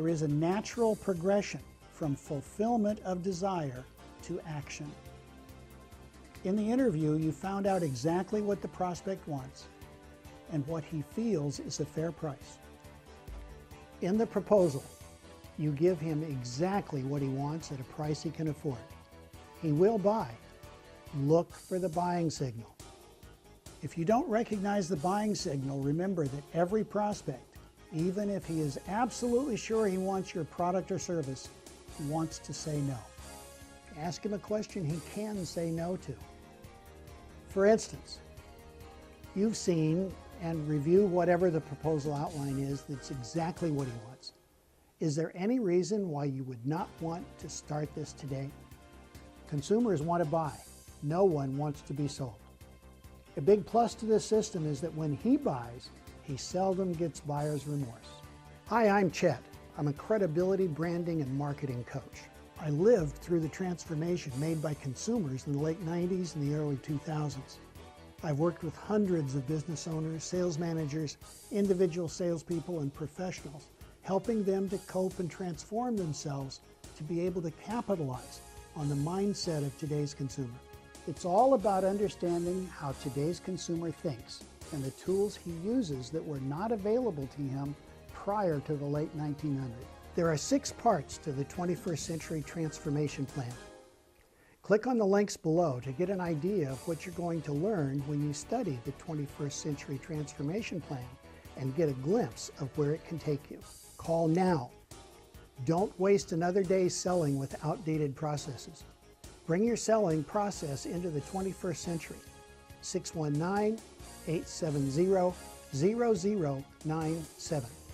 there is a natural progression from fulfillment of desire to action. In the interview, you found out exactly what the prospect wants and what he feels is a fair price. In the proposal, you give him exactly what he wants at a price he can afford. He will buy. Look for the buying signal. If you don't recognize the buying signal, remember that every prospect, even if he is absolutely sure he wants your product or service, wants to say no. Ask him a question he can say no to. For instance, you've seen and reviewed whatever the proposal outline is that's exactly what he wants. Is there any reason why you would not want to start this today? Consumers want to buy. No one wants to be sold. A big plus to this system is that when he buys, he seldom gets buyer's remorse. Hi, I'm Chet. I'm a credibility, branding, and marketing coach. I lived through the transformation made by consumers in the late 90s and the early 2000s. I've worked with hundreds of business owners, sales managers, individual salespeople, and professionals, helping them to cope and transform themselves to be able to capitalize on the mindset of today's consumer. It's all about understanding how today's consumer thinks and the tools he uses that were not available to him prior to the late 1900s. There are 6 parts to the 21st Century Transformation Plan. Click on the links below to get an idea of what you're going to learn when you study the 21st Century Transformation Plan and get a glimpse of where it can take you. Call now. Don't waste another day selling with outdated processes. Bring your selling process into the 21st century. 619-870-0097.